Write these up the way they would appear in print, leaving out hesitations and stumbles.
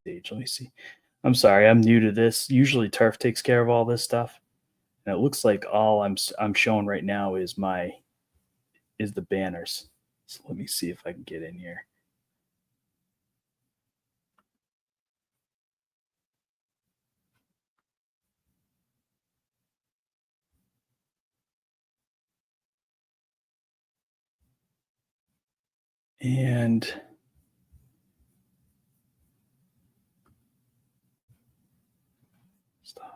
Stage. Let me see. I'm sorry, I'm new to this. Usually Turf takes care of all this stuff, and it looks like all I'm showing right now is the banners. So let me see if I can get in here. And stop.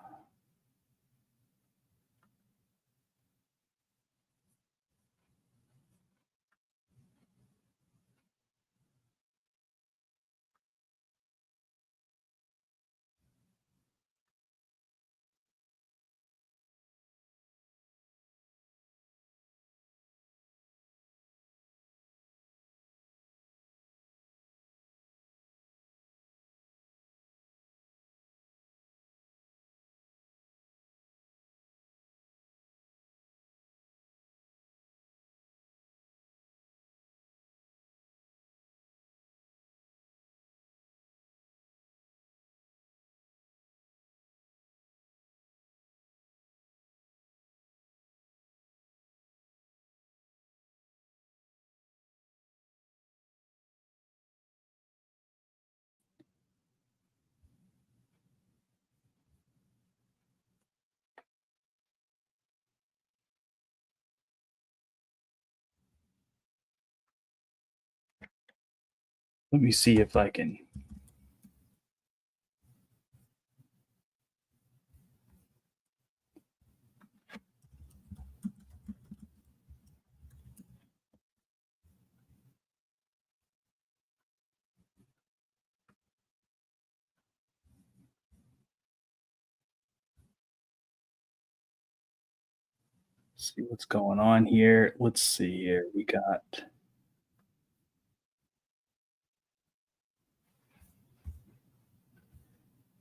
Let me see if I can see what's going on here. Let's see here. We got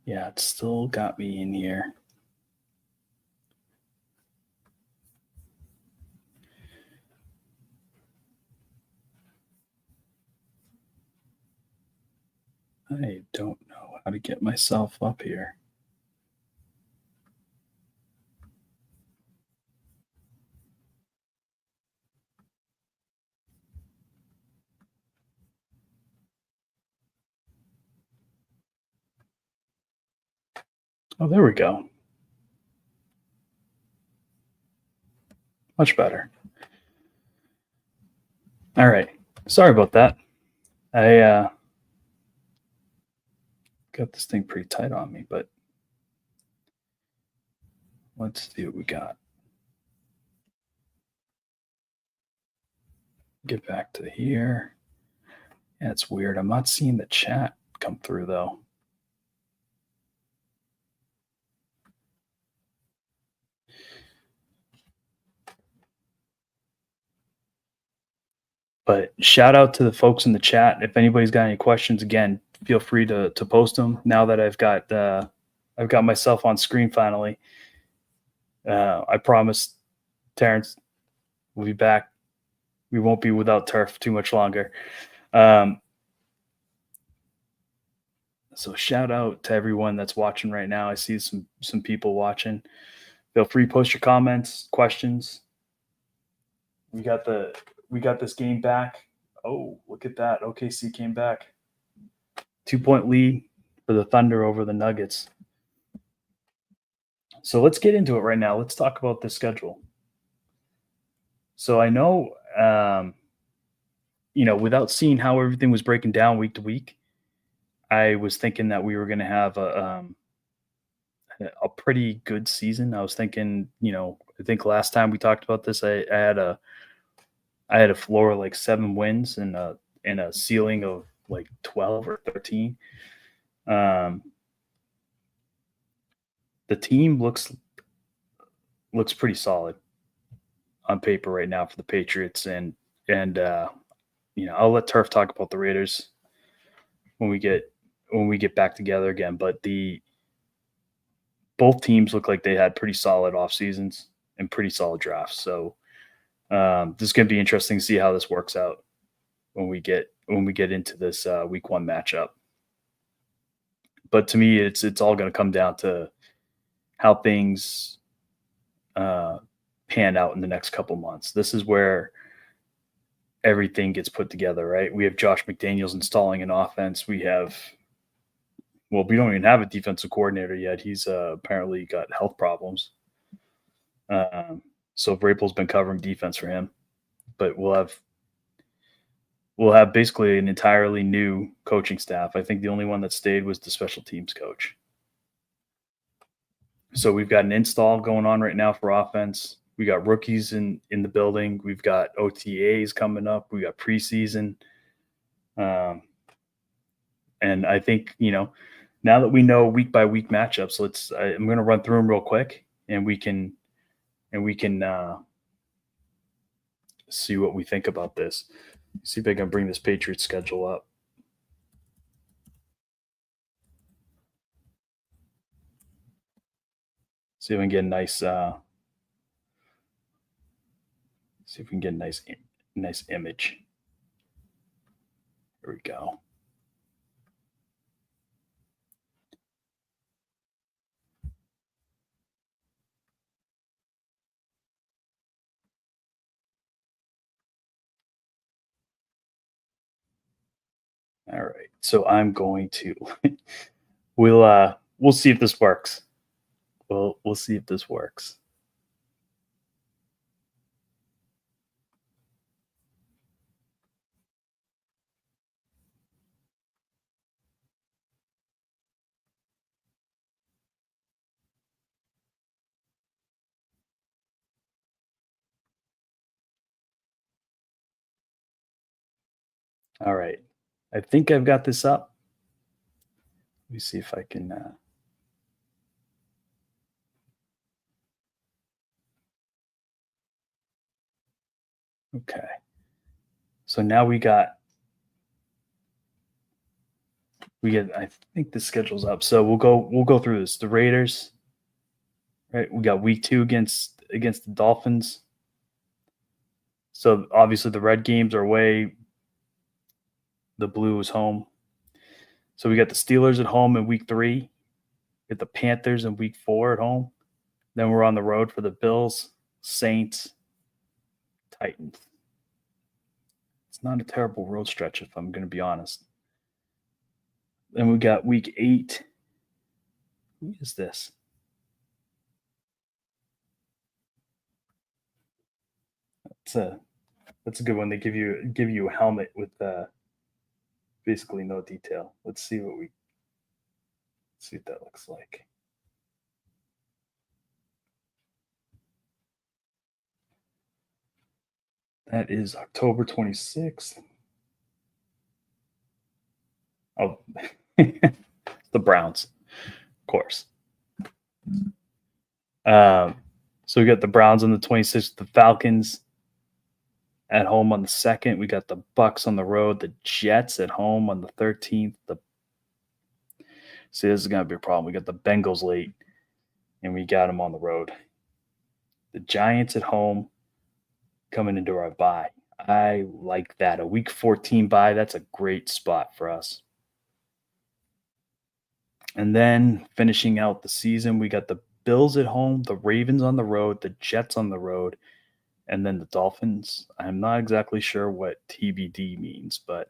yeah, it's still got me in here. I don't know how to get myself up here. Oh, there we go. Much better. All right. Sorry about that. I got this thing pretty tight on me, but let's see what we got. Get back to here. Yeah, it's weird. I'm not seeing the chat come through though. But shout out to the folks in the chat. If anybody's got any questions, again, feel free to post them. Now that I've got myself on screen finally. I promise, Terrence, we'll be back. We won't be without Turf too much longer. So shout out to everyone that's watching right now. I see some people watching. Feel free to post your comments, questions. We got this game back. Oh, look at that. OKC came back. 2-point lead for the Thunder over the Nuggets. So let's get into it right now. Let's talk about the schedule. So I know, without seeing how everything was breaking down week to week, I was thinking that we were going to have a pretty good season. I was thinking, I think last time we talked about this, I had a floor of like 7 wins and a ceiling of like 12 or 13. The team looks pretty solid on paper right now for the Patriots, and I'll let Turf talk about the Raiders when we get back together again. But both teams look like they had pretty solid off seasons and pretty solid drafts. So this is going to be interesting to see how this works out when we get into this week 1 matchup. But to me, it's all going to come down to how things uh, pan out in the next couple months. This is where everything gets put together, right? We have Josh McDaniels installing an offense. We don't even have a defensive coordinator yet. He's apparently got health problems. Um, so Vrabel's been covering defense for him, but we'll have basically an entirely new coaching staff. I think the only one that stayed was the special teams coach. So we've got an install going on right now for offense. We got rookies in the building. We've got OTAs coming up. We got preseason. Um, and I think, now that we know week by week matchups, I'm going to run through them real quick, and we can see what we think about this. See if I can bring this Patriots schedule up. See if we can get a nice. See if we can get a nice image. Here we go. All right. So I'm going to we'll see if this works. We'll see if this works. All right. I think I've got this up. Let me see if I can okay. So now we get I think the schedule's up. So we'll go through this. The Raiders, right? We got week 2 against the Dolphins. So obviously the red games are away. The blue is home. So we got the Steelers at home in week 3. We get the Panthers in week 4 at home. Then we're on the road for the Bills, Saints, Titans. It's not a terrible road stretch, if I'm going to be honest. Then we got week 8. Who is this? That's a good one. They give you a helmet with basically no detail. Let's see what that looks like. That is October 26th. Oh, the Browns, of course. So we got the Browns on the 26th, the Falcons at home on the 2nd. We got the Bucks on the road, the Jets at home on the 13th. See, this is going to be a problem. We got the Bengals late, and we got them on the road. The Giants at home coming into our bye. I like that. A week 14 bye, that's a great spot for us. And then finishing out the season, we got the Bills at home, the Ravens on the road, the Jets on the road, and then the Dolphins. I'm not exactly sure what TBD means, but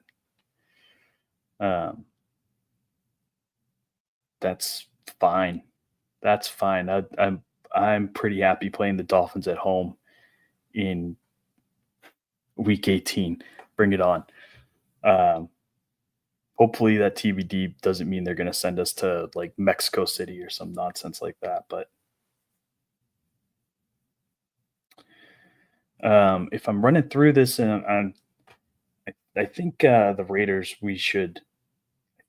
that's fine. That's fine. I'm pretty happy playing the Dolphins at home in week 18. Bring it on. Hopefully that TBD doesn't mean they're going to send us to like Mexico City or some nonsense like that. But if I'm running through this, and I think the Raiders, I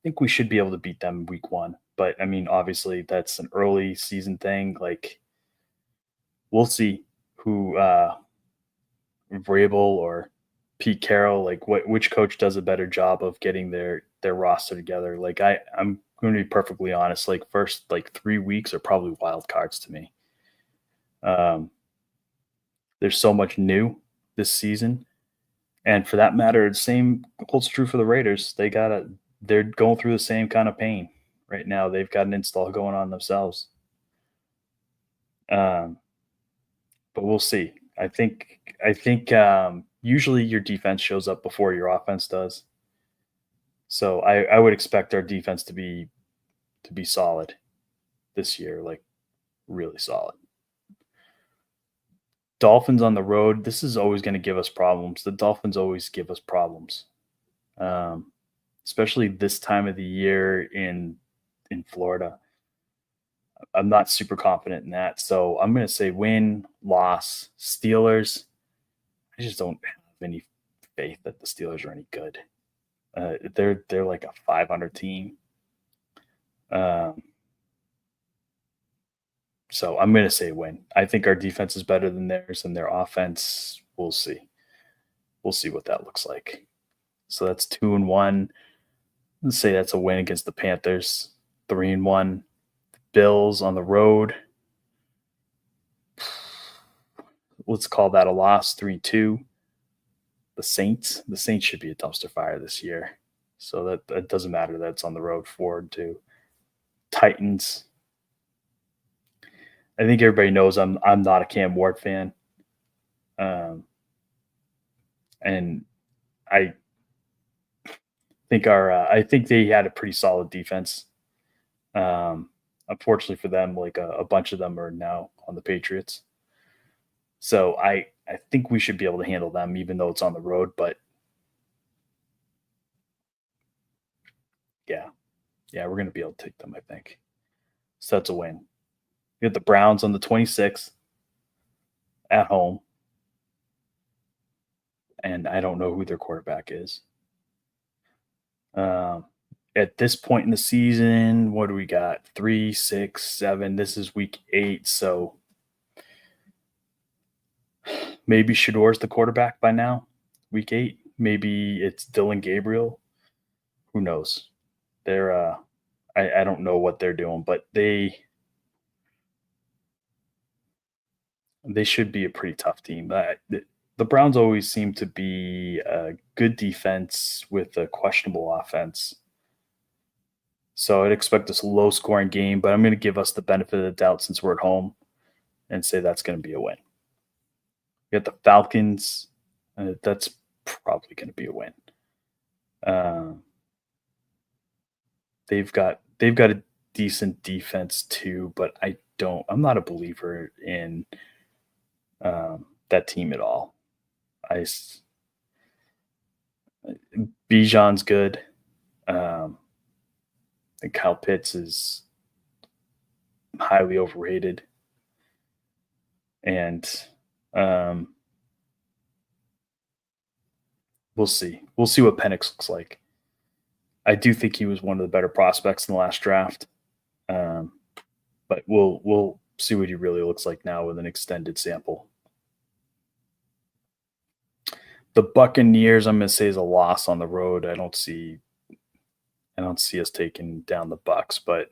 think we should be able to beat them week 1. But I mean, obviously that's an early season thing. Like, we'll see who Vrabel or Pete Carroll, like which coach does a better job of getting their roster together. Like I'm going to be perfectly honest. Like first 3 weeks are probably wild cards to me. There's so much new this season, and for that matter, the same holds true for the Raiders. They're going through the same kind of pain. right now. They've got an install going on themselves. Um, but we'll see. I think usually your defense shows up before your offense does. So I would expect our defense to be solid this year, like really solid. Dolphins on the road. This is always going to give us problems. The Dolphins always give us problems, um, especially this time of the year in Florida. I'm not super confident in that, so I'm going to say win, loss, Steelers. I just don't have any faith that the Steelers are any good. They're like a 500 team. Um, so I'm going to say win. I think our defense is better than theirs, and their offense. We'll see. We'll see what that looks like. So that's 2-1. Let's say that's a win against the Panthers. 3-1. Bills on the road. Let's call that a loss. 3-2. The Saints. The Saints should be a dumpster fire this year. So that doesn't matter that it's on the road. 4-2. Titans. I think everybody knows I'm not a Cam Ward fan. And I I think they had a pretty solid defense. Unfortunately for them, like a bunch of them are now on the Patriots. So I think we should be able to handle them, even though it's on the road. But yeah, we're gonna be able to take them. I think so. That's a win. We got the Browns on the 26th at home, and I don't know who their quarterback is. Um, at this point in the season, what do we got? 3, 6, 7. This is week 8, so maybe Shador's the quarterback by now. Week 8, maybe it's Dylan Gabriel. Who knows? They're I don't know what they're doing, but they should be a pretty tough team. The Browns always seem to be a good defense with a questionable offense. So I'd expect this low scoring game, but I'm going to give us the benefit of the doubt since we're at home and say that's going to be a win. We got the Falcons. That's probably going to be a win. Uh, they've got a decent defense too, but I'm not a believer in that team at all. I Bijan's good. And Kyle Pitts is highly overrated, and um, we'll see. We'll see what Penix looks like. I do think he was one of the better prospects in the last draft, um, but we'll see what he really looks like now with an extended sample. The Buccaneers, I'm going to say, is a loss on the road. I don't see us taking down the Bucks, but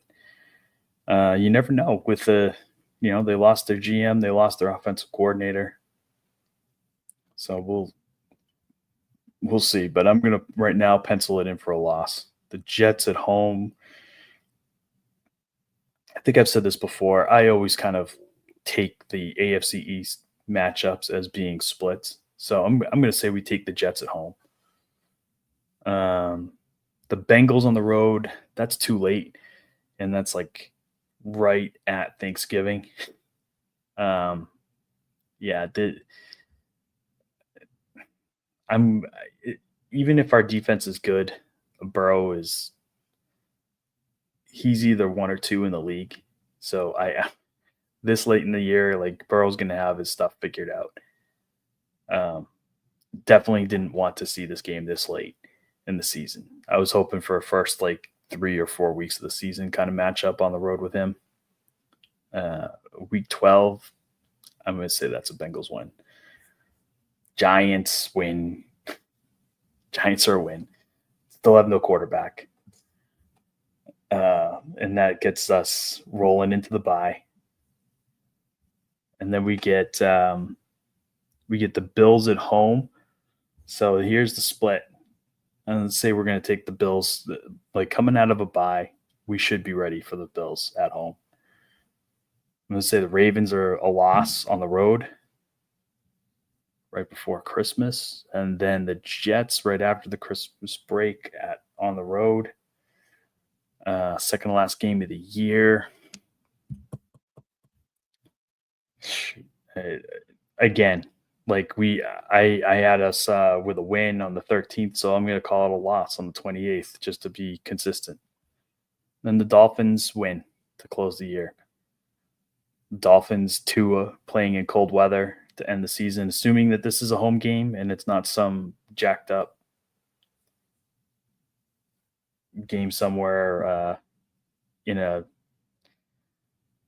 you never know. With they lost their GM, they lost their offensive coordinator, so we'll see. But I'm gonna right now pencil it in for a loss. The Jets at home. I think I've said this before. I always kind of take the AFC East matchups as being splits. So I'm going to say we take the Jets at home. The Bengals on the road, that's too late, and that's like right at Thanksgiving. Yeah, I'm even if our defense is good, Burrow he's either 1 or 2 in the league. So this late in the year, like Burrow's going to have his stuff figured out. Definitely didn't want to see this game this late in the season. I was hoping for a first like 3 or 4 weeks of the season kind of matchup on the road with him. Week 12, I'm going to say that's a Bengals win. Giants win. Giants are a win. Still have no quarterback. And that gets us rolling into the bye. And then we get the Bills at home. So here's the split. And let's say we're going to take the Bills, like coming out of a bye. we should be ready for the Bills at home. I'm going to say the Ravens are a loss on the road right before Christmas, and then the Jets right after the Christmas break on the road. Second to last game of the year. Again, like I had us with a win on the 13th, so I'm going to call it a loss on the 28th just to be consistent. Then the Dolphins win to close the year. Dolphins, Tua playing in cold weather to end the season, assuming that this is a home game and it's not some jacked up game somewhere in a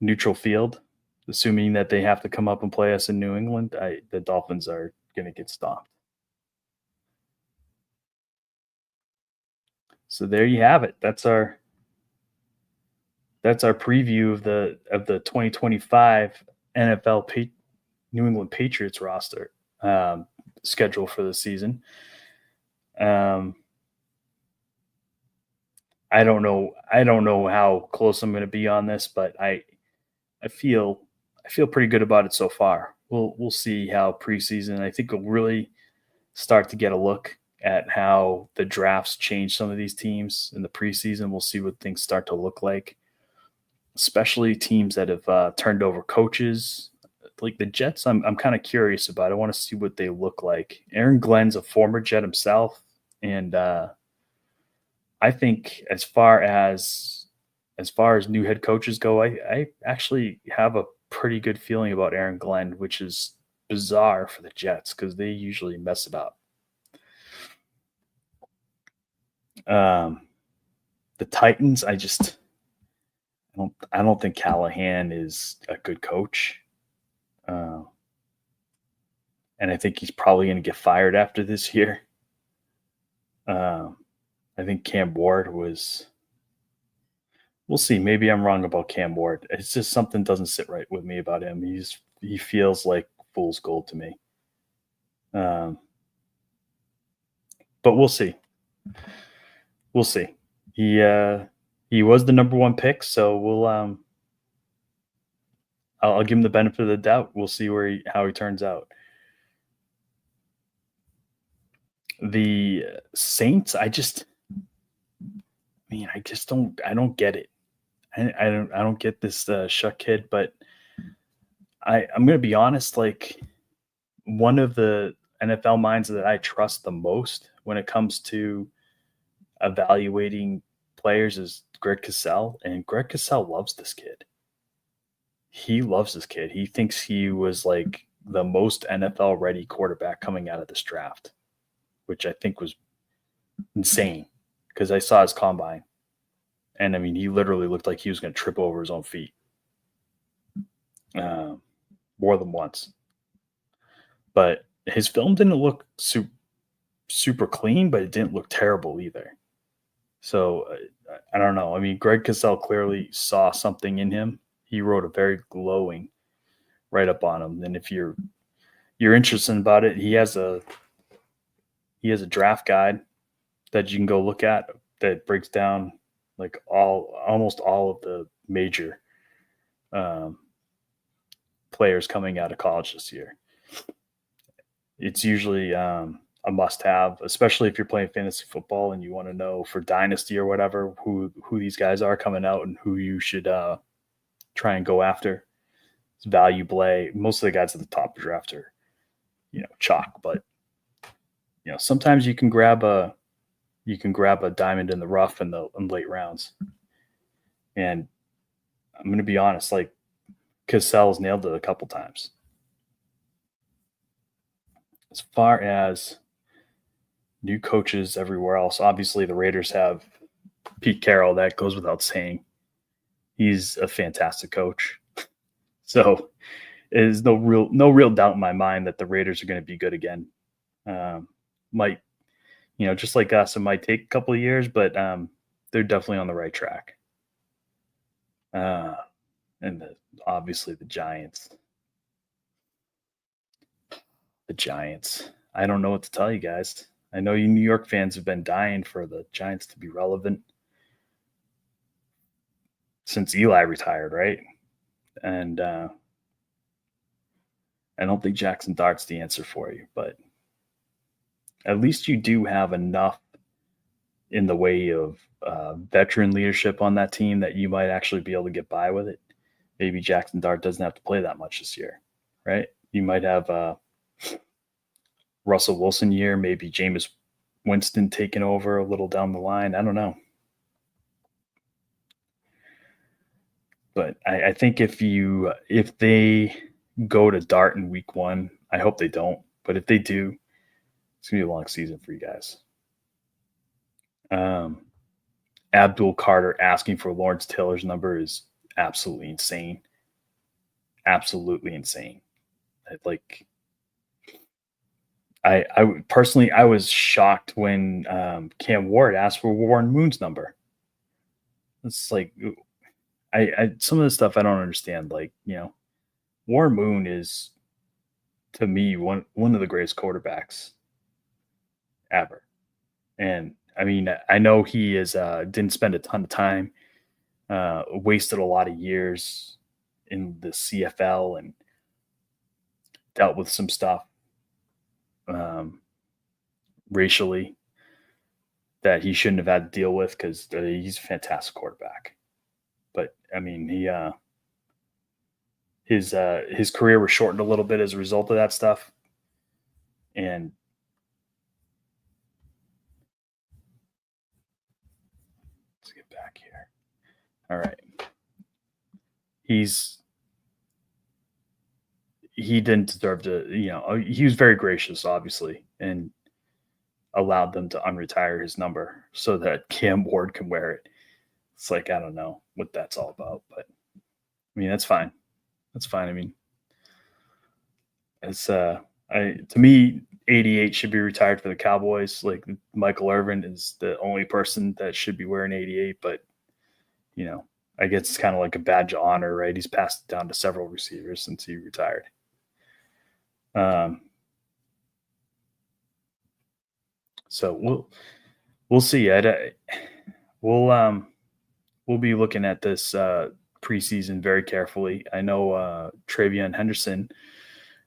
neutral field. Assuming that they have to come up and play us in New England, the Dolphins are going to get stomped. So there you have it. That's our preview of the 2025 NFL New England Patriots roster schedule for the season. I don't know how close I'm going to be on this, but I feel pretty good about it so far. We'll see how preseason. I think we'll really start to get a look at how the drafts change some of these teams in the preseason. We'll see what things start to look like, especially teams that have turned over coaches. Like the Jets, I'm kind of curious about. I want to see what they look like. Aaron Glenn's a former Jet himself, and I think as far as new head coaches go, I actually have a pretty good feeling about Aaron Glenn, which is bizarre for the Jets because they usually mess it up. The Titans, I don't think Callahan is a good coach. And I think he's probably going to get fired after this year. I think Cam Ward was. We'll see. Maybe I'm wrong about Cam Ward. It's just something doesn't sit right with me about him. He feels like fool's gold to me. But we'll see. We'll see. He was the number one pick, so we'll I'll give him the benefit of the doubt. We'll see how he turns out. The Saints, I don't get it. I don't get this Shuck kid, but I'm going to be honest. Like, one of the NFL minds that I trust the most when it comes to evaluating players is Greg Cosell, and Greg Cosell loves this kid. He loves this kid. He thinks he was like the most NFL ready quarterback coming out of this draft, which I think was insane because I saw his combine. And I mean, he literally looked like he was going to trip over his own feet more than once. But his film didn't look super clean, but it didn't look terrible either. So I don't know. I mean, Greg Cosell clearly saw something in him. He wrote a very glowing write-up on him. And if you're interested about it, he has a draft guide that you can go look at that breaks down like almost all of the major players coming out of college this year. It's usually a must-have, especially if you're playing fantasy football and you want to know for dynasty or whatever who these guys are coming out and who you should try and go after. It's value play. Most of the guys at the top of the draft are, chalk, but sometimes you can grab a diamond in the rough in late rounds. And I'm going to be honest, like Cosell's nailed it a couple times. As far as new coaches everywhere else, obviously the Raiders have Pete Carroll. That goes without saying. He's a fantastic coach. So there's no real doubt in my mind that the Raiders are going to be good again. Might, just like us, it might take a couple of years, but they're definitely on the right track. And obviously the Giants. The Giants. I don't know what to tell you guys. I know you New York fans have been dying for the Giants to be relevant. since Eli retired, right? And I don't think Jackson Dart's the answer for you, but at least you do have enough in the way of veteran leadership on that team that you might actually be able to get by with it. Maybe Jackson Dart doesn't have to play that much this year, right? You might have Russell Wilson year, maybe Jameis Winston taking over a little down the line. I don't know. But I think if they go to Dart in week 1, I hope they don't. But if they do, it's gonna be a long season for you guys. Abdul Carter asking for Lawrence Taylor's number is absolutely insane. Absolutely insane. I personally, I was shocked when Cam Ward asked for Warren Moon's number. It's like, I some of the stuff I don't understand. Like, Warren Moon is, to me, one of the greatest quarterbacks ever. And I mean, I know he didn't spend a ton of time, wasted a lot of years in the CFL and dealt with some stuff racially that he shouldn't have had to deal with, because he's a fantastic quarterback. But I mean, his career was shortened a little bit as a result of that stuff. And let's get back here. All right. He didn't deserve to, he was very gracious, obviously, and allowed them to unretire his number so that Cam Ward can wear it. It's like, I don't know what that's all about, but I mean, that's fine. That's fine. I mean, it's to me, 88 should be retired for the Cowboys. Like, Michael Irvin is the only person that should be wearing 88, but I guess it's kind of like a badge of honor, right? He's passed it down to several receivers since he retired. So we'll see. We'll be looking at this preseason very carefully. I know Travion Henderson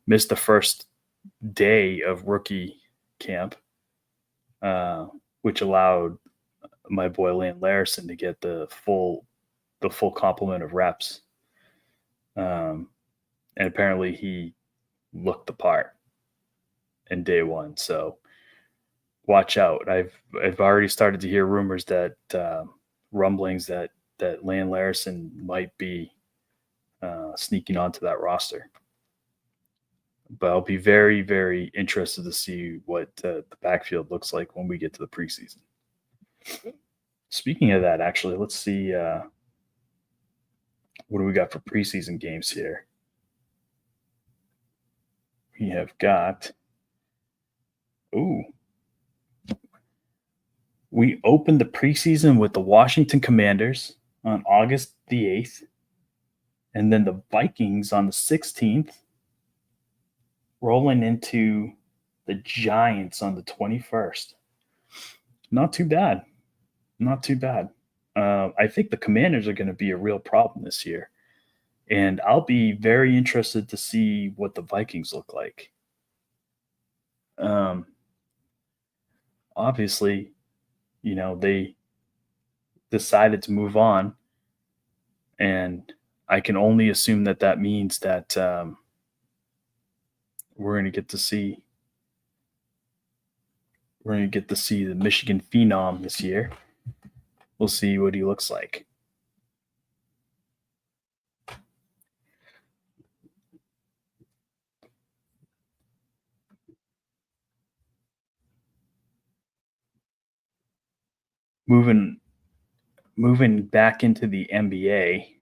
missed the first day of rookie camp, which allowed my boy Lane Larson to get the full complement of reps. And apparently he looked the part in day 1. So watch out. I've already started to hear rumors that rumblings that Lane Larson might be sneaking onto that roster. But I'll be very, very interested to see what the backfield looks like when we get to the preseason. Speaking of that, actually, let's see what do we got for preseason games here. We have got we opened the preseason with the Washington Commanders on August the 8th, and then the Vikings on the 16th, rolling into the Giants on the 21st. Not too bad. Not too bad. I think the Commanders are going to be a real problem this year. And I'll be very interested to see what the Vikings look like. Obviously, they decided to move on. And I can only assume that means that we're going to get to see the Michigan Phenom this year. We'll see what he looks like. Moving back into the NBA,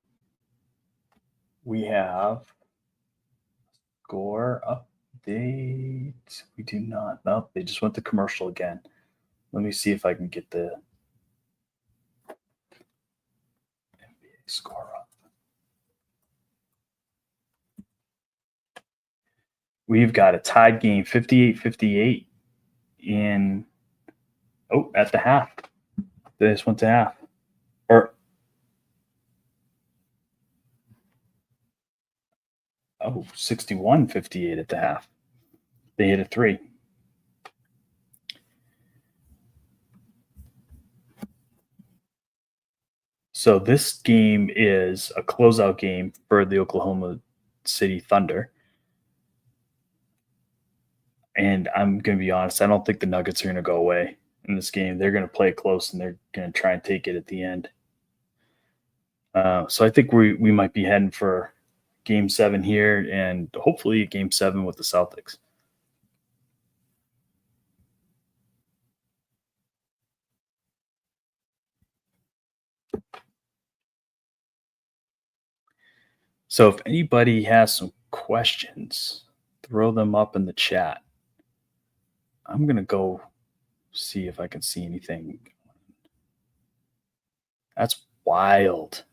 we have score update. We do not. Nope, they just went to commercial again. Let me see if I can get the NBA score up. We've got a tied game, 58-58 at the half. They just went to half. 61-58 at the half. They hit a three. So this game is a closeout game for the Oklahoma City Thunder. And I'm going to be honest, I don't think the Nuggets are going to go away in this game. They're going to play it close and they're going to try and take it at the end. So I think we might be heading for game 7 here and hopefully game 7 with the Celtics. So if anybody has some questions, throw them up in the chat. I'm going to go see if I can see anything. That's wild.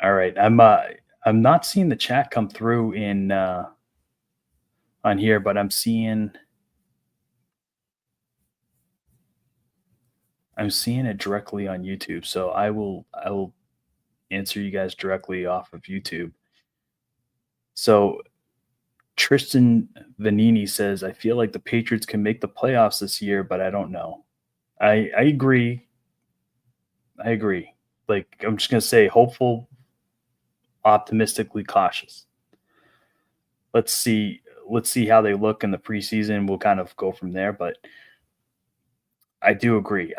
All right, I'm not seeing the chat come through in on here, but I'm seeing it directly on YouTube. So I will answer you guys directly off of YouTube. So Tristan Vanini says, I feel like the Patriots can make the playoffs this year, but I don't know. I agree. Like, I'm just going to say hopeful, optimistically cautious. Let's see how they look in the preseason. We'll kind of go from there, but I do agree.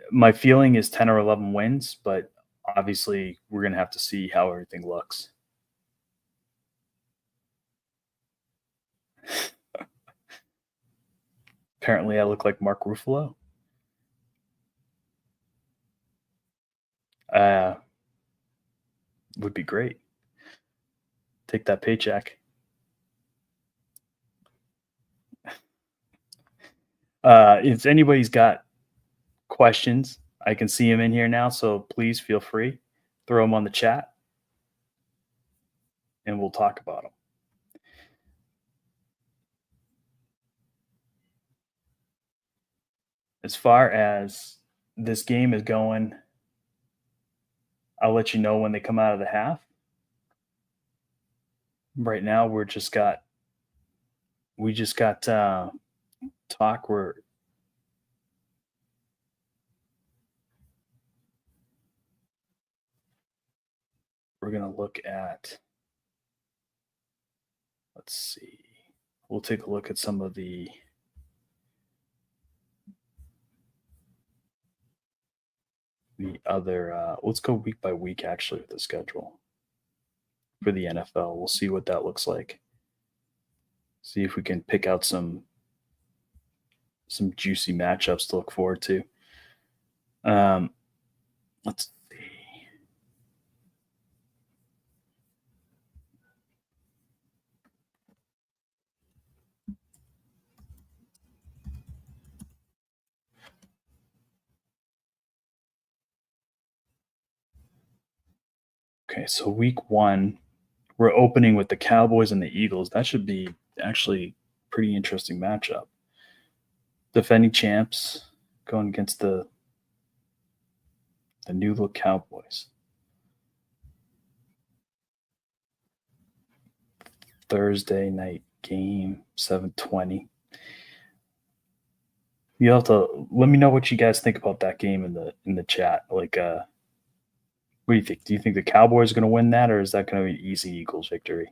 My feeling is 10 or 11 wins, but obviously we're going to have to see how everything looks. Apparently I look like Mark Ruffalo. Would be great. Take that paycheck. If anybody's got questions, I can see them in here now, so please feel free. Throw them on the chat, and we'll talk about them. As far as this game is going, I'll let you know when they come out of the half. Right now, we just got talk where we're going to look at, let's see, we'll take a look at some of the other, let's go week by week actually with the schedule for the NFL. We'll see what that looks like. See if we can pick out some juicy matchups to look forward to. Let's see. Okay, so week 1, we're opening with the Cowboys and the Eagles. That should be actually pretty interesting matchup. Defending champs going against the new look Cowboys. Thursday night game, 7:20. You have to let me know what you guys think about that game in the chat. Like, what do you think? Do you think the Cowboys are going to win that, or is that going to be an easy Eagles victory?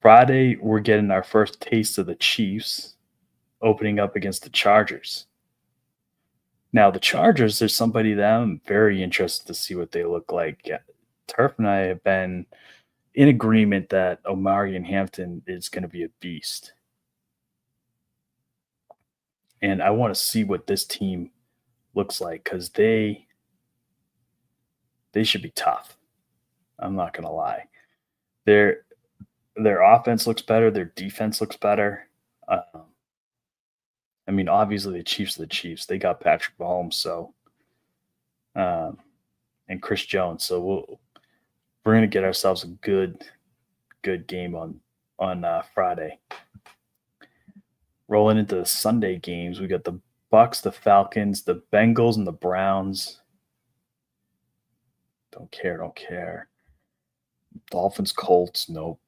Friday, we're getting our first taste of the Chiefs opening up against the Chargers. Now, the Chargers, there's somebody that I'm very interested to see what they look like. Turf and I have been in agreement that Omarion Hampton is going to be a beast. And I want to see what this team looks like because they should be tough. I'm not going to lie. Their offense looks better. Their defense looks better. I mean, obviously the Chiefs are the Chiefs. They got Patrick Mahomes, so and Chris Jones. So we're gonna get ourselves a good game on Friday. Rolling into the Sunday games, we got the Bucks, the Falcons, the Bengals, and the Browns. Don't care. Dolphins, Colts, nope.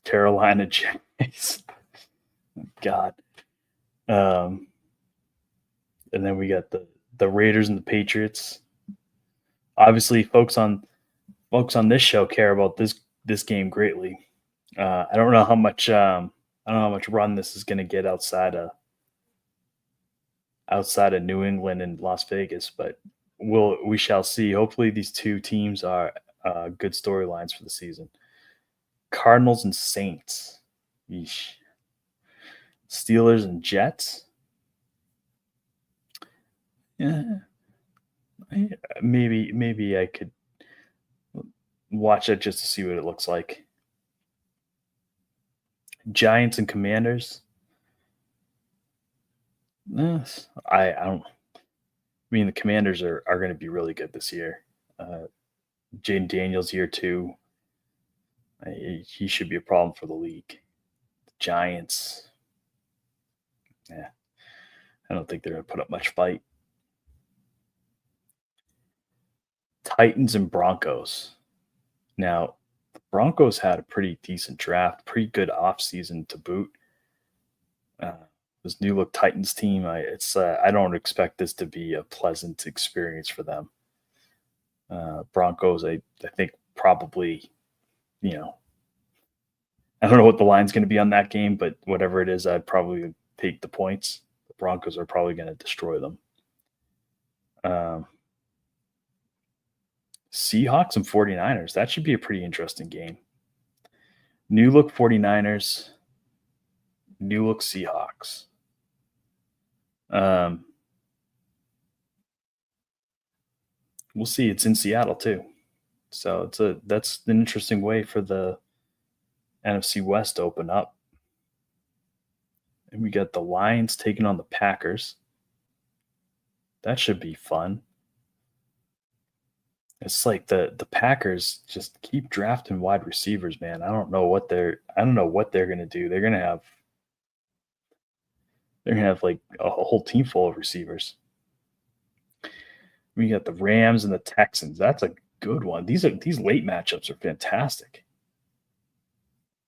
Carolina, Giants. God. And then we got the Raiders and the Patriots. Obviously, folks on this show care about this game greatly. I don't know how much run this is going to get outside of New England and Las Vegas, but we shall see. Hopefully, these two teams are good storylines for the season. Cardinals and Saints. Yeesh. Steelers and Jets. Yeah, maybe I could watch it just to see what it looks like. Giants and Commanders. I don't. I mean, the Commanders are going to be really good this year. Jaden Daniels year 2. He should be a problem for the league. The Giants. Yeah, I don't think they're going to put up much fight. Titans and Broncos. Now, the Broncos had a pretty decent draft, pretty good offseason to boot. This new look Titans team, I don't expect this to be a pleasant experience for them. Broncos, I think probably, I don't know what the line's going to be on that game, but whatever it is, I'd probably take the points. The Broncos are probably going to destroy them. Seahawks and 49ers. That should be a pretty interesting game. New look 49ers. New look Seahawks. We'll see. It's in Seattle too. So that's an interesting way for the NFC West to open up. And we got the Lions taking on the Packers. That should be fun. It's like the Packers just keep drafting wide receivers, man. I don't know what they're going to do. They're going to have like a whole team full of receivers. We got the Rams and the Texans. That's a good one. These late matchups are fantastic.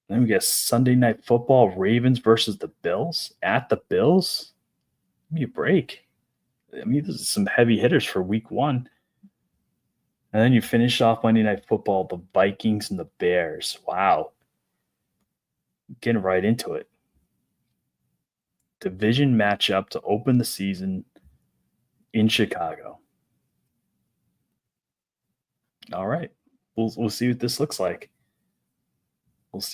Then we got Sunday Night Football, Ravens versus the Bills at the Bills. Give me a break. I mean, this is some heavy hitters for week 1. And then you finish off Monday Night Football, the Vikings and the Bears. Wow. Getting right into it. Division matchup to open the season in Chicago. All right. We'll see what this looks like. That's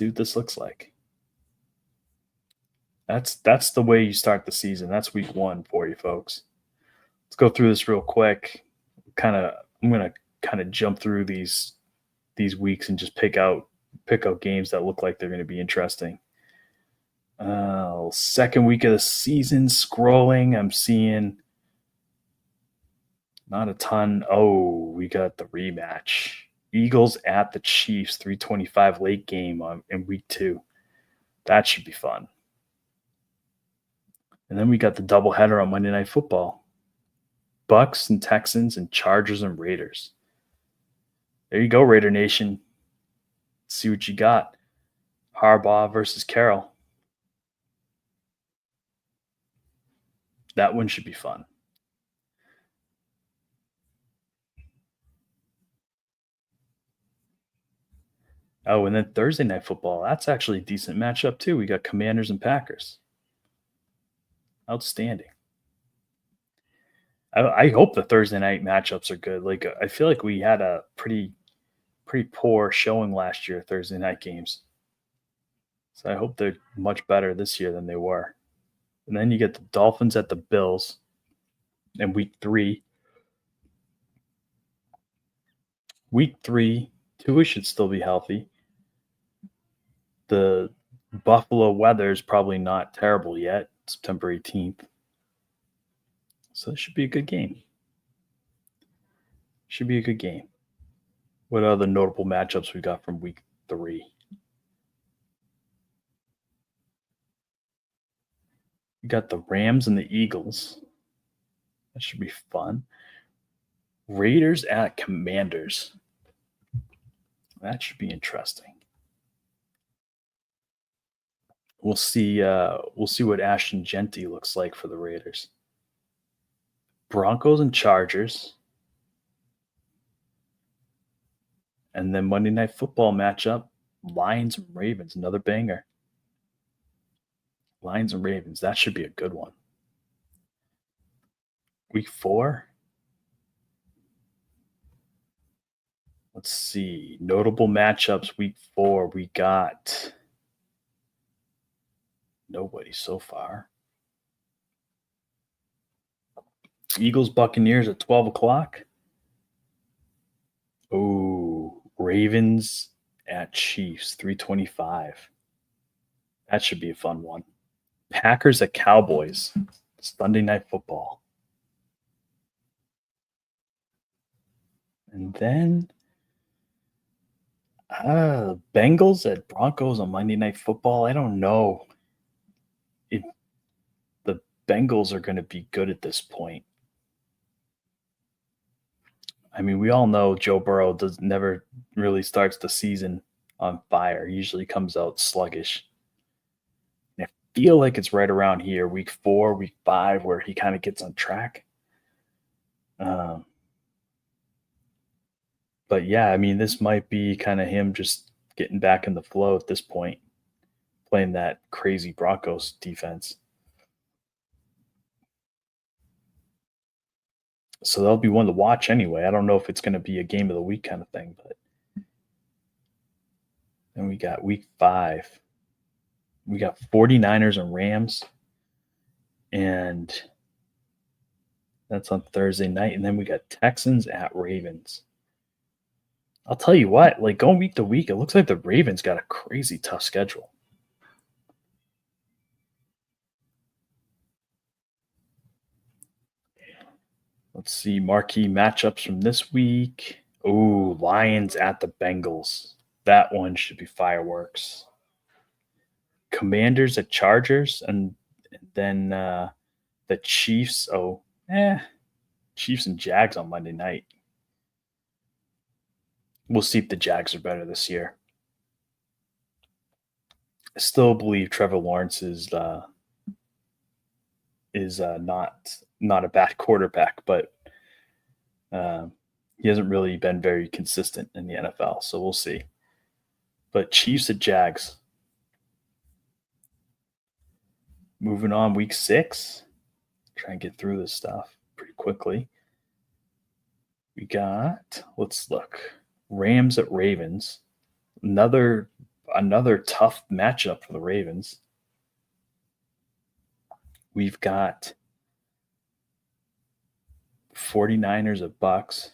the way you start the season. That's week 1 for you folks. Let's go through this real quick. I'm going to kind of jump through these weeks and just pick out games that look like they're going to be interesting. Second week of the season, scrolling, I'm seeing not a ton. Oh, we got the rematch. Eagles at the Chiefs, 3:25 late game in week 2. That should be fun. And then we got the doubleheader on Monday Night Football. Bucks and Texans and Chargers and Raiders. There you go, Raider Nation. Let's see what you got. Harbaugh versus Carroll. That one should be fun. Oh, and then Thursday Night Football. That's actually a decent matchup too. We got Commanders and Packers. Outstanding. I hope the Thursday night matchups are good. Like, I feel like we had a pretty poor showing last year, Thursday night games. So I hope they're much better this year than they were. And then you get the Dolphins at the Bills in week 3. Week 3, Tua should still be healthy. The Buffalo weather is probably not terrible yet, September 18th. So it should be a good game. Should be a good game. What other notable matchups we got from week 3? We got the Rams and the Eagles. That should be fun. Raiders at Commanders. That should be interesting. We'll see. We'll see what Ashton Genty looks like for the Raiders. Broncos and Chargers, and then Monday Night Football matchup: Lions and Ravens. Another banger. Lions and Ravens. That should be a good one. Week 4. Let's see. Notable matchups week 4. We got nobody so far. Eagles Buccaneers at 12 o'clock. Oh, Ravens at Chiefs, 325. That should be a fun one. Packers at Cowboys. Sunday Night Football. And then Bengals at Broncos on Monday Night Football. I don't know if the Bengals are going to be good at this point. I mean, we all know Joe Burrow never really starts the season on fire. He usually comes out sluggish. And I feel like it's right around here, week 4, week 5, where he kind of gets on track. But yeah, I mean, this might be kind of him just getting back in the flow at this point, playing that crazy Broncos defense. So that'll be one to watch anyway. I don't know if it's going to be a game of the week kind of thing, but then we got week 5. We got 49ers and Rams, and that's on Thursday night. And then we got Texans at Ravens. I'll tell you what, like going week to week, it looks like the Ravens got a crazy tough schedule. Let's see, marquee matchups from this week. Oh, Lions at the Bengals. That one should be fireworks. Commanders at Chargers, and then the Chiefs. Chiefs and Jags on Monday night. We'll see if the Jags are better this year. I still believe Trevor Lawrence is not a bad quarterback, but he hasn't really been very consistent in the NFL. So we'll see. But Chiefs at Jags. Moving on, week 6. Try and get through this stuff pretty quickly. We got, let's look, Rams at Ravens. Another tough matchup for the Ravens. We've got 49ers at Bucks.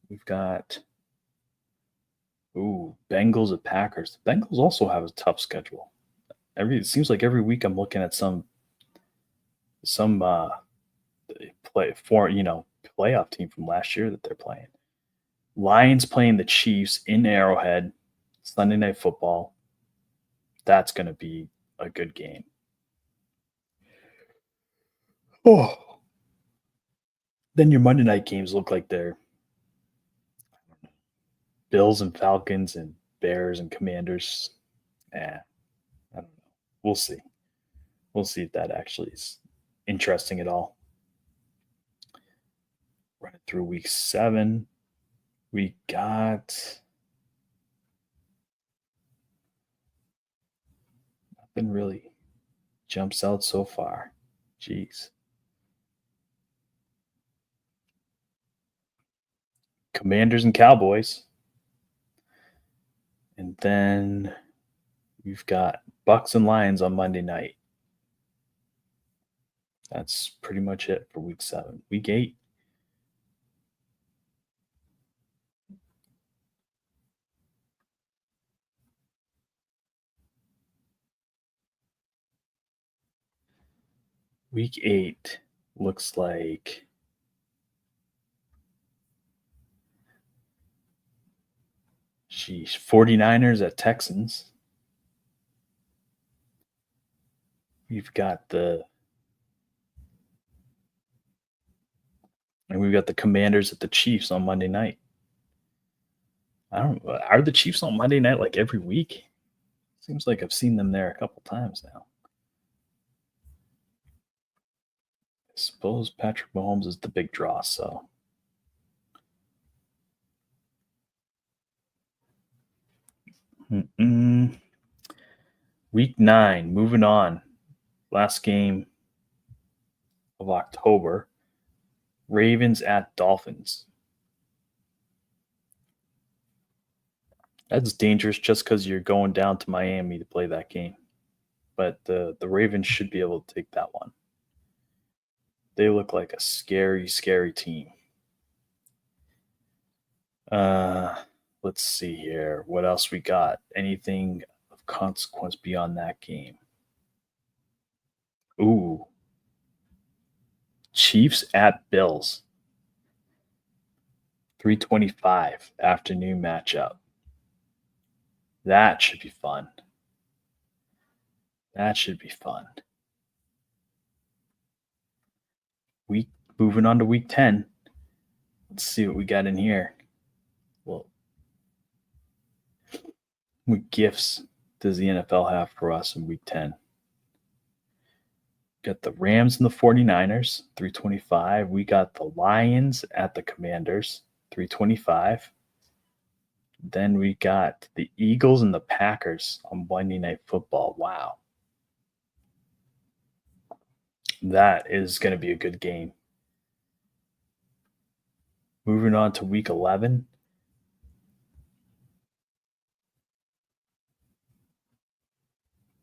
We've got Bengals at Packers. The Bengals also have a tough schedule. It seems like every week I'm looking at some playoff team from last year that they're playing. Lions playing the Chiefs in Arrowhead, Sunday Night Football. That's going to be a good game. Oh. Then your Monday night games look like they're Bills and Falcons and Bears and Commanders. I don't know. We'll see. We'll see if that actually is interesting at all. Running through week 7. We got nothing really jumps out so far. Jeez. Commanders and Cowboys. And then we've got Bucks and Lions on Monday night. That's pretty much it for week 7. Week 8. Week 8 looks like Geez, 49ers at Texans. We've got the Commanders at the Chiefs on Monday night. I don't Are the Chiefs on Monday night like every week? Seems like I've seen them there a couple times now. I suppose Patrick Mahomes is the big draw, so Week 9, moving on. Last game of October. Ravens at Dolphins. That's dangerous just because you're going down to Miami to play that game. But the Ravens should be able to take that one. They look like a scary, scary team. Let's see here. What else we got? Anything of consequence beyond that game? Ooh. Chiefs at Bills. 3:25 afternoon matchup. That should be fun. Moving on to week 10. Let's see what we got in here. Well, what gifts does the NFL have for us in week 10? Got the Rams and the 49ers, 3:25. We got the Lions at the Commanders, 3:25. Then we got the Eagles and the Packers on Monday Night Football. Wow. That is going to be a good game. Moving on to week 11.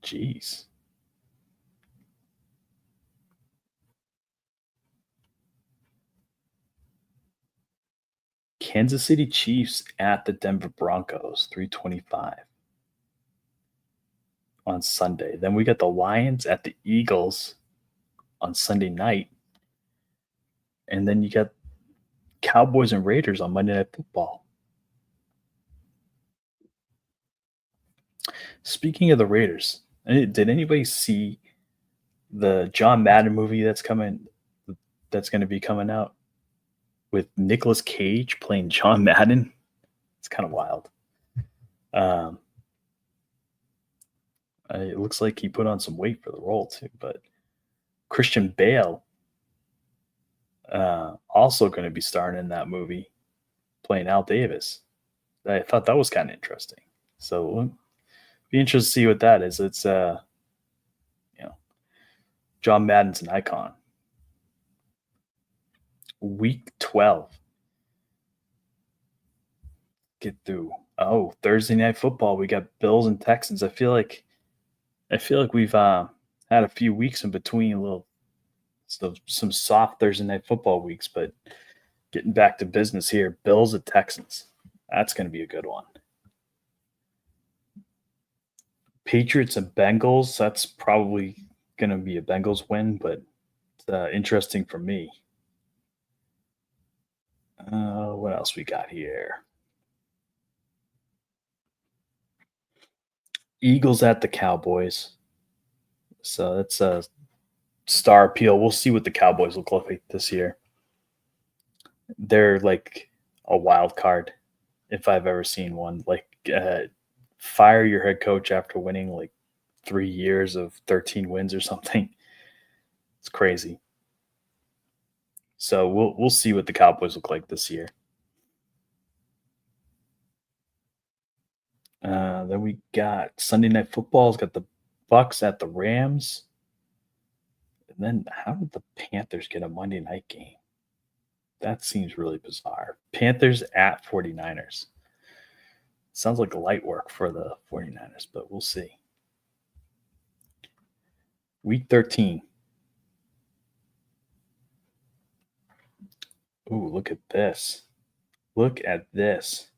Jeez. Kansas City Chiefs at the Denver Broncos, 3:25 on Sunday. Then we got the Lions at the Eagles on Sunday night. And then you got Cowboys and Raiders on Monday Night Football. Speaking of the Raiders, did anybody see the John Madden movie that's going to be coming out with Nicolas Cage playing John Madden? It's kind of wild. It looks like he put on some weight for the role too, but Christian Bale also going to be starring in that movie playing Al Davis. I thought that was kind of interesting. So we'll be interested to see what that is. It's John Madden's an icon. Week 12. Get through. Oh, Thursday Night Football. We got Bills and Texans. I feel like we've had a few weeks in between, some soft Thursday Night Football weeks, but getting back to business here. Bills at Texans. That's going to be a good one. Patriots and Bengals. That's probably going to be a Bengals win, but it's interesting for me. What else we got here? Eagles at the Cowboys. So that's a star appeal. We'll see what the Cowboys look like this year. They're like a wild card if I've ever seen one. Like, fire your head coach after winning like 3 years of 13 wins or something. It's crazy. So we'll see what the Cowboys look like this year. Then we got Sunday Night Football. It's got the Bucks at the Rams. And then how did the Panthers get a Monday night game? That seems really bizarre. Panthers at 49ers. Sounds like light work for the 49ers, but we'll see. Week 13. Ooh, look at this. Look at this.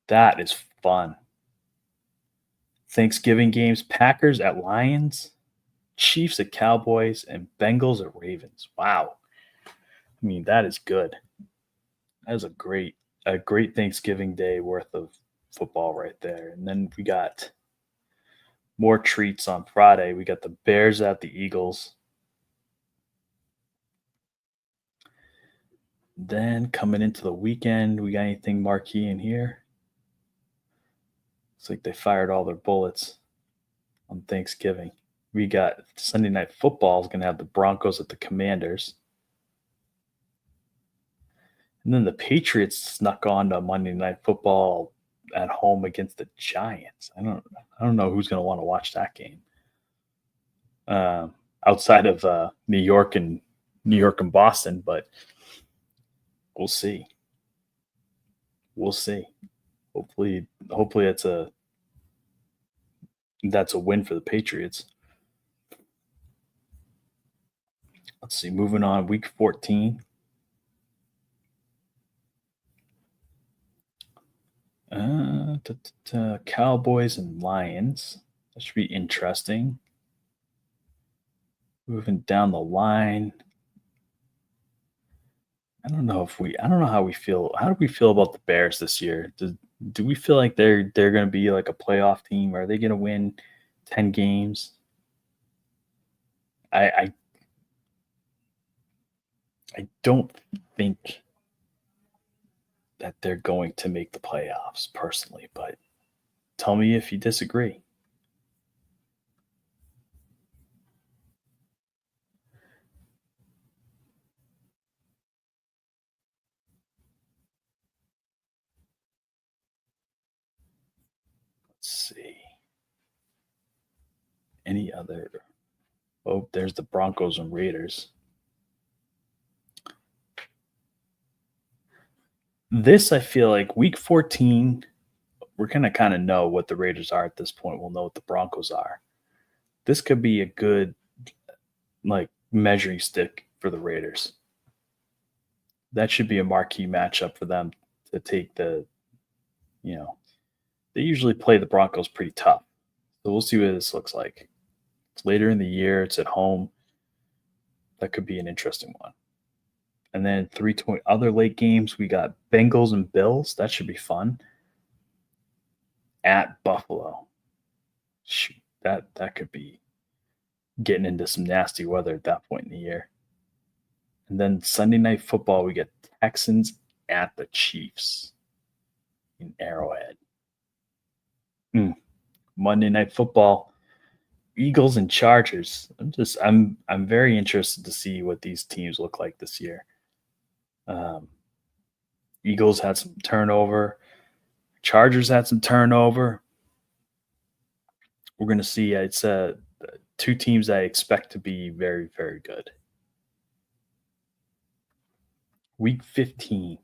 That is fun. Thanksgiving games, Packers at Lions, Chiefs at Cowboys, and Bengals at Ravens. Wow. I mean, that is good. That is a great a great Thanksgiving Day worth of football right there. And then we got more treats on Friday. We got the Bears at the Eagles. Then coming into the weekend, we got anything marquee in here? Looks like they fired all their bullets on Thanksgiving. We got Sunday Night Football is going to have the Broncos at the Commanders. And then the Patriots snuck on to Monday Night Football at home against the Giants. I don't know who's going to want to watch that game. Outside of New York and Boston, but we'll see. We'll see. Hopefully that's a win for the Patriots. Let's see. Moving on, Week 14. Cowboys and Lions. That should be interesting. Moving down the line. I don't know how we feel. How do we feel about the Bears this year? Do we feel like they're going to be like a playoff team? Are they going to win 10 games? I don't think that they're going to make the playoffs personally, but tell me if you disagree. Let's see. Any other? Oh, there's the Broncos and Raiders. This, I feel like Week 14, we're going to kind of know what the Raiders are at this point. We'll know what the Broncos are. This could be a good measuring stick for the Raiders. That should be a marquee matchup for them to take they usually play the Broncos pretty tough. So we'll see what this looks like. It's later in the year. It's at home. That could be an interesting one. And then 3 other late games, we got Bengals and Bills. That should be fun. At Buffalo. Shoot, that could be getting into some nasty weather at that point in the year. And then Sunday Night Football, we get Texans at the Chiefs in Arrowhead. Monday Night Football, Eagles and Chargers. I'm very interested to see what these teams look like this year. Eagles had some turnover. Chargers had some turnover. We're going to see. It's two teams I expect to be very, very good. Week 15.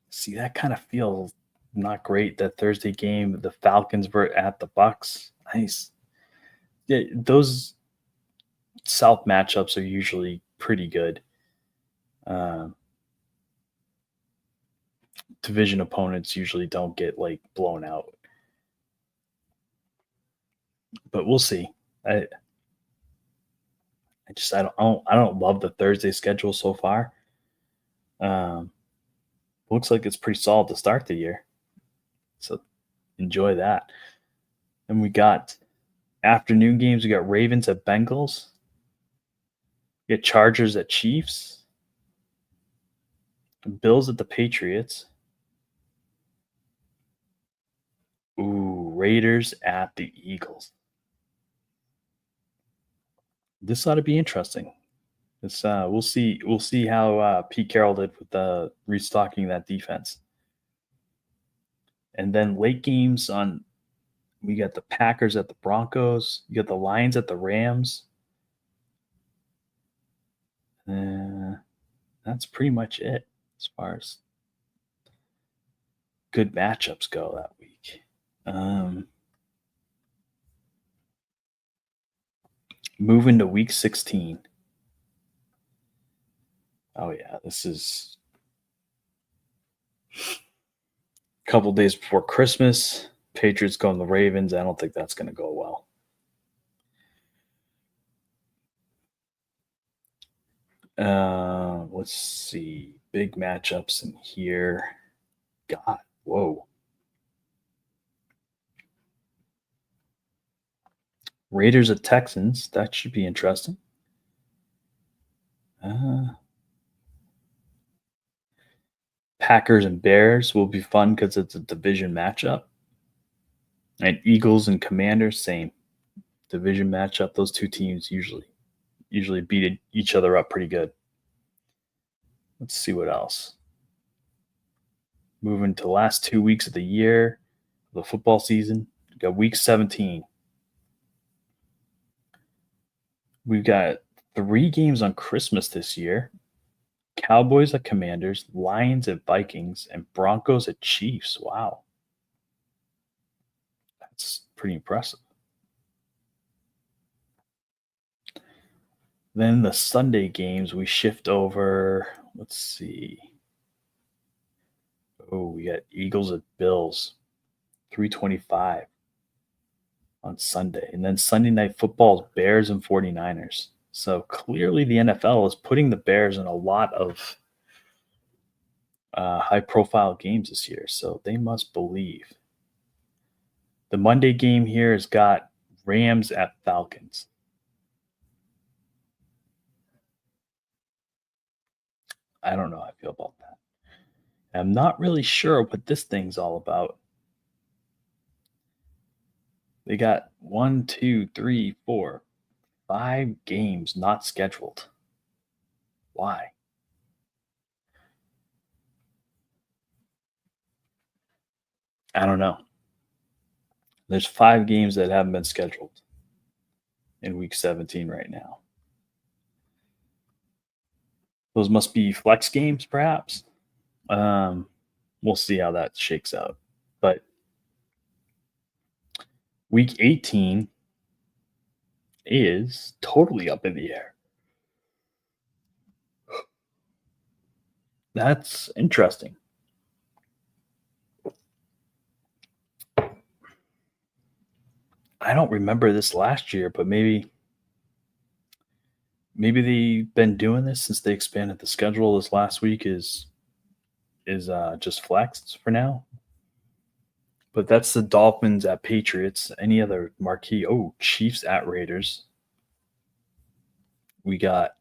See, that kind of feels not great. That Thursday game, the Falcons were at the Bucks. Nice. Yeah, those South matchups are usually pretty good. Division opponents usually don't get blown out, but we'll see. I don't love the Thursday schedule so far. Looks like it's pretty solid to start the year, so enjoy that. And we got afternoon games. We got Ravens at Bengals. We got Chargers at Chiefs. Bills at the Patriots. Ooh, Raiders at the Eagles. This ought to be interesting. This we'll see. We'll see how Pete Carroll did with restocking that defense. And then late games we got the Packers at the Broncos. You got the Lions at the Rams. That's pretty much it as far as good matchups go that week. Moving to week 16. Oh yeah, this is a couple days before Christmas. Patriots going the Ravens. I don't think that's going to go well. Let's see. Big matchups in here. God, whoa. Raiders at Texans. That should be interesting. Uh, Packers and Bears will be fun because it's a division matchup. And Eagles and Commanders, same division matchup. Those two teams usually beat each other up pretty good. Let's see what else. Moving to the last 2 weeks of the year, the football season. We got week 17. We've got 3 games on Christmas this year. Cowboys at Commanders, Lions at Vikings, and Broncos at Chiefs. Wow. That's pretty impressive. Then the Sunday games, we shift over. Let's see. Oh, we got Eagles at Bills, 325 on Sunday. And then Sunday night football is Bears and 49ers. So clearly the NFL is putting the Bears in a lot of high profile games this year. So they must believe. The Monday game here has got Rams at Falcons. I don't know how I feel about that. I'm not really sure what this thing's all about. They got 1, 2, 3, 4, 5 games not scheduled. Why? I don't know. There's 5 games that haven't been scheduled in week 17 right now. Those must be flex games, perhaps. We'll see how that shakes out. But week 18 is totally up in the air. That's interesting. I don't remember this last year, but maybe they've been doing this since they expanded the schedule. This last week is just flexed for now. But that's the Dolphins at Patriots. Any other marquee? Oh, Chiefs at Raiders. We got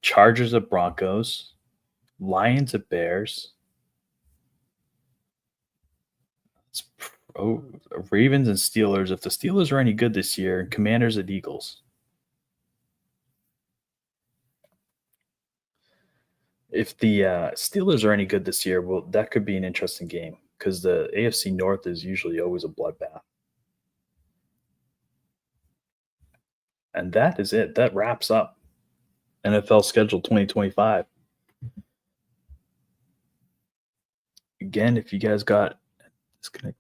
Chargers at Broncos, Lions at Bears. Oh, Ravens and Steelers. If the Steelers are any good this year, Commanders at Eagles. If the Steelers are any good this year, well, that could be an interesting game because the AFC North is usually always a bloodbath. And that is it. That wraps up NFL schedule 2025. Again, if you guys got disconnect,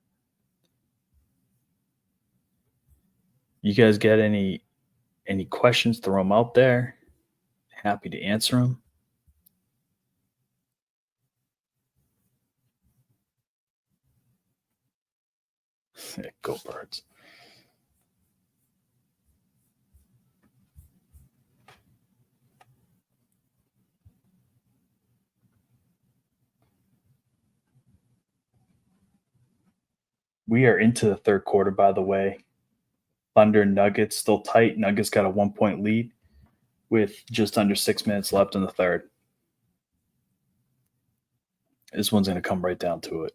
you guys get any questions, throw them out there. Happy to answer them. Go Birds. We are into the third quarter, by the way. Thunder and Nuggets still tight. Nuggets got a 1-point lead with just under 6 minutes left in the third. This one's going to come right down to it.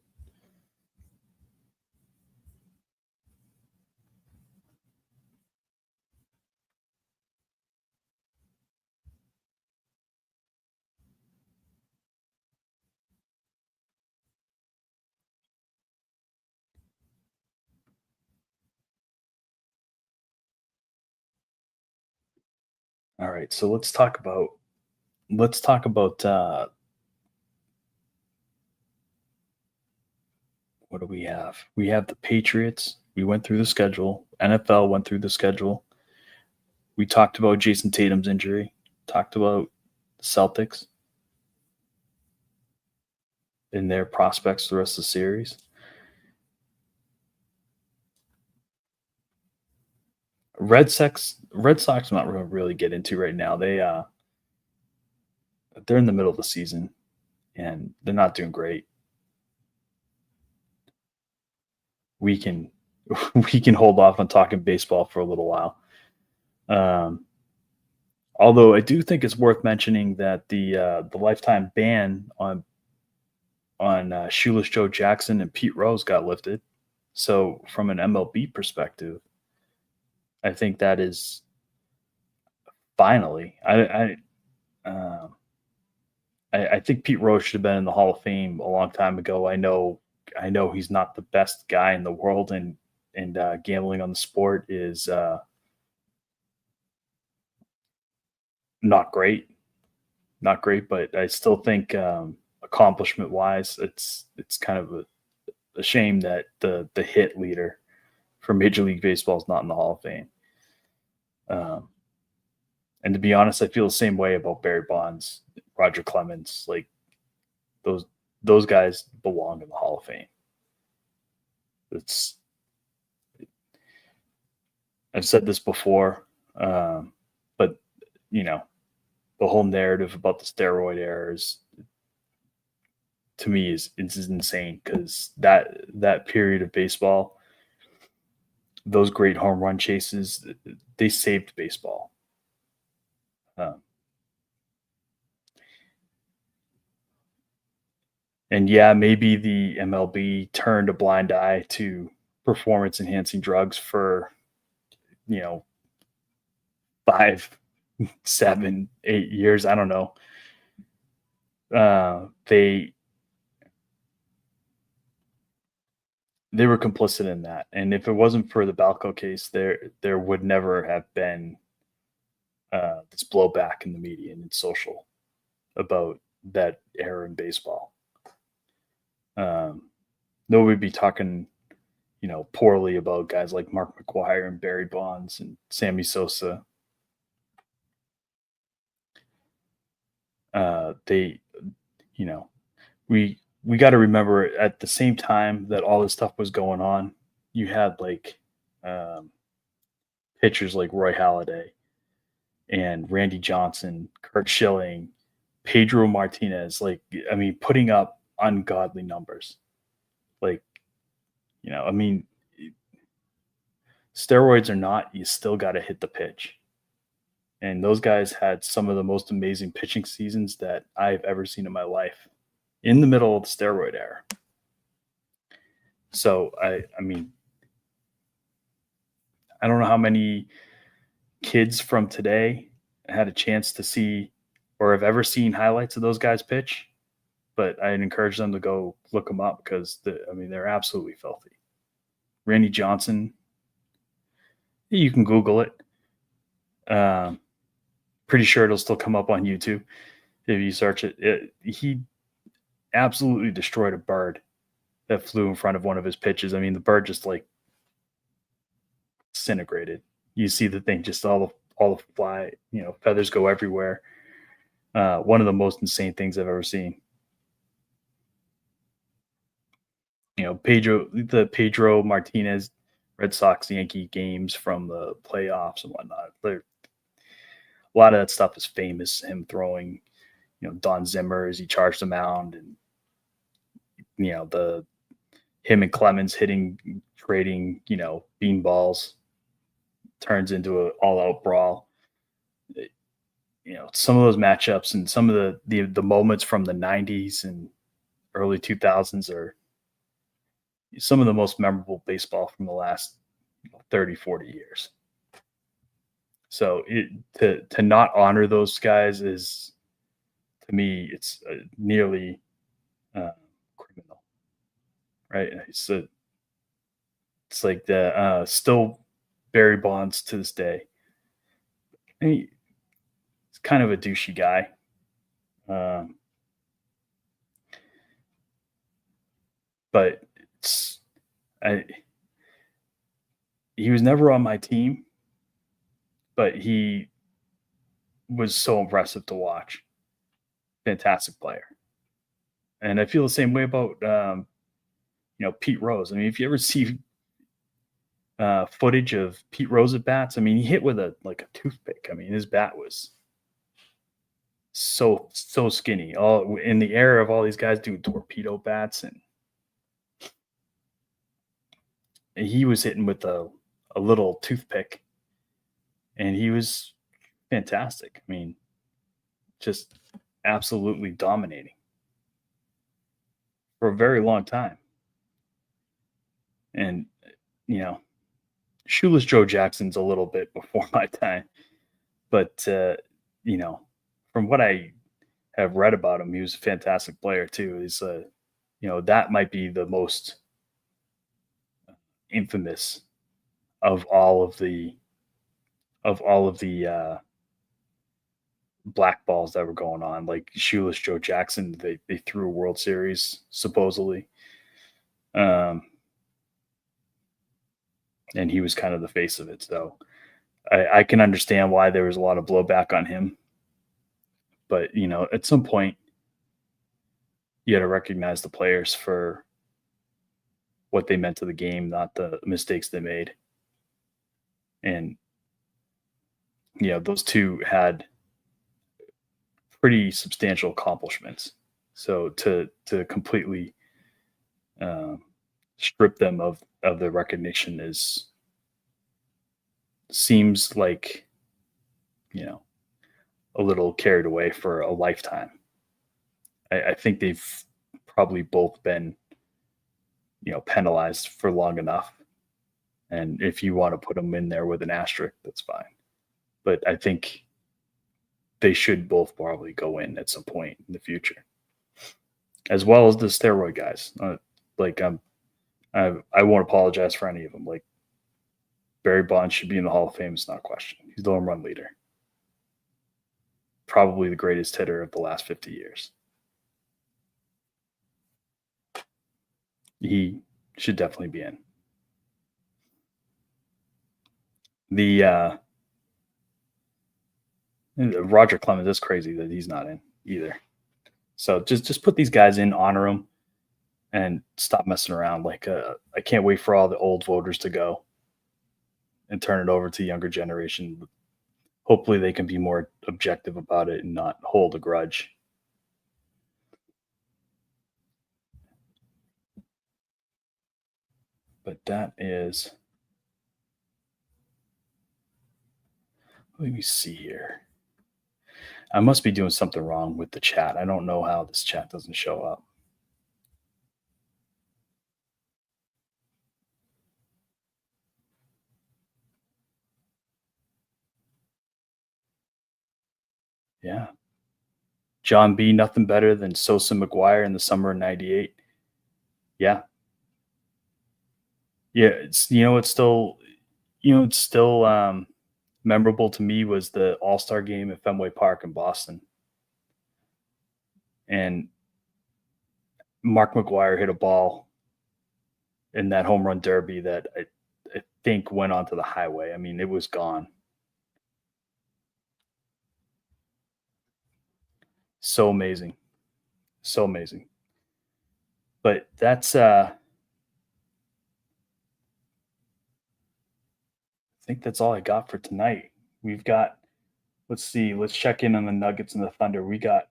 All right, so let's talk about what do we have? We have the Patriots. We went through the schedule. NFL went through the schedule. We talked about Jason Tatum's injury. Talked about the Celtics and their prospects for the rest of the series. Red Sox I'm not going to really get into right now. they're in the middle of the season and they're not doing great. We can we can hold off on talking baseball for a little while. Um, Although I do think it's worth mentioning that the lifetime ban on Shoeless Joe Jackson and Pete Rose got lifted. So from an MLB perspective, I think that is finally. Um, I think Pete Rose should have been in the Hall of Fame a long time ago. I know he's not the best guy in the world, and gambling on the sport is not great, not great. But I still think accomplishment wise, it's kind of a shame that the hit leader for Major League Baseball is not in the Hall of Fame. Um, and to be honest, I feel the same way about Barry Bonds, Roger Clemens. Like those those guys belong in the Hall of Fame. It's I've said this before, but you know the whole narrative about the steroid era is to me is insane because that period of baseball, those great home run chases, they saved baseball. Um, and yeah, maybe the MLB turned a blind eye to performance enhancing drugs for you know 5, 7, 8 years. I don't know. They were complicit in that, and if it wasn't for the Balco case, there would never have been this blowback in the media and in social about that era in baseball. Um, Nobody would be talking, poorly about guys like Mark McGwire and Barry Bonds and Sammy Sosa. They, you know, we got to remember at the same time that all this stuff was going on, you had like um, pitchers like Roy Halladay and Randy Johnson, Kurt Schilling, Pedro Martinez. Like, I mean, putting up ungodly numbers. Like, I mean, steroids or not, you still got to hit the pitch. And those guys had some of the most amazing pitching seasons that I've ever seen in my life in the middle of the steroid era. So I mean, I don't know how many kids from today had a chance to see or have ever seen highlights of those guys pitch, but I'd encourage them to go look them up because they're absolutely filthy. Randy Johnson, you can Google it. Pretty sure it'll still come up on YouTube if you search it. He absolutely destroyed a bird that flew in front of one of his pitches. I mean, the bird just like disintegrated. You see the thing, just all the fly, feathers go everywhere. One of the most insane things I've ever seen. The Pedro Martinez Red Sox Yankee games from the playoffs and whatnot. A lot of that stuff is famous. Him throwing, Don Zimmer as he charged the mound, and him and Clemens trading, bean balls turns into an all-out brawl. Some of those matchups and some of the moments from the 90s and early 2000s are some of the most memorable baseball from the last 30, 40 years. So to not honor those guys is, to me, it's nearly criminal, right? It's like the still Barry Bonds to this day. He's kind of a douchey guy. But he was never on my team, but he was so impressive to watch. Fantastic player. And I feel the same way about Pete Rose. I mean, if you ever see footage of Pete Rose at bats, I mean, he hit with a toothpick. I mean, his bat was so skinny. All in the era of all these guys doing torpedo bats, and he was hitting with a little toothpick, and he was fantastic. I mean, just absolutely dominating for a very long time. And you know, Shoeless Joe Jackson's a little bit before my time, but you know, from what I have read about him, he was a fantastic player too. He's that might be the most infamous of all of the black balls that were going on. Like Shoeless Joe Jackson, they threw a World Series supposedly, um, and he was kind of the face of it. So I can understand why there was a lot of blowback on him. But at some point, you got to recognize the players for what they meant to the game, not the mistakes they made. And those two had pretty substantial accomplishments. So to completely strip them of the recognition seems like a little carried away for a lifetime. I think they've probably both been penalized for long enough. And if you want to put them in there with an asterisk, that's fine. But I think they should both probably go in at some point in the future, as well as the steroid guys. I won't apologize for any of them. Like Barry Bonds should be in the Hall of Fame. It's not a question. He's the home run leader, probably the greatest hitter of the last 50 years. He should definitely be in. The Roger Clemens is crazy that he's not in either. So just put these guys in, honor them, and stop messing around. Like I can't wait for all the old voters to go and turn it over to younger generation. Hopefully they can be more objective about it and not hold a grudge. But that is, let me see here. I must be doing something wrong with the chat. I don't know how this chat doesn't show up. Yeah. John B, nothing better than Sosa McGuire in the summer of 98. Yeah. Yeah, it's still memorable to me was the All-Star game at Fenway Park in Boston. And Mark McGuire hit a ball in that home run derby that I think went onto the highway. I mean, it was gone. So amazing. So amazing. But that's I think that's all I got for tonight. We've got, let's see, let's check in on the Nuggets and the Thunder. We got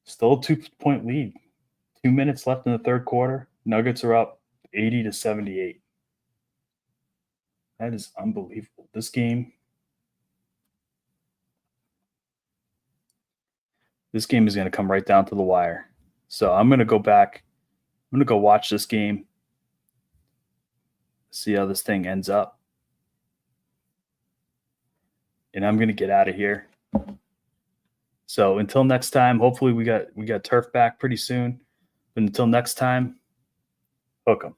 still a 2-point lead. 2 minutes left in the third quarter. Nuggets are up 80-78. That is unbelievable. This game is going to come right down to the wire. So I'm going to go back. I'm going to go watch this game, see how this thing ends up. And I'm going to get out of here. So until next time, hopefully we got Turf back pretty soon. But until next time, hook 'em.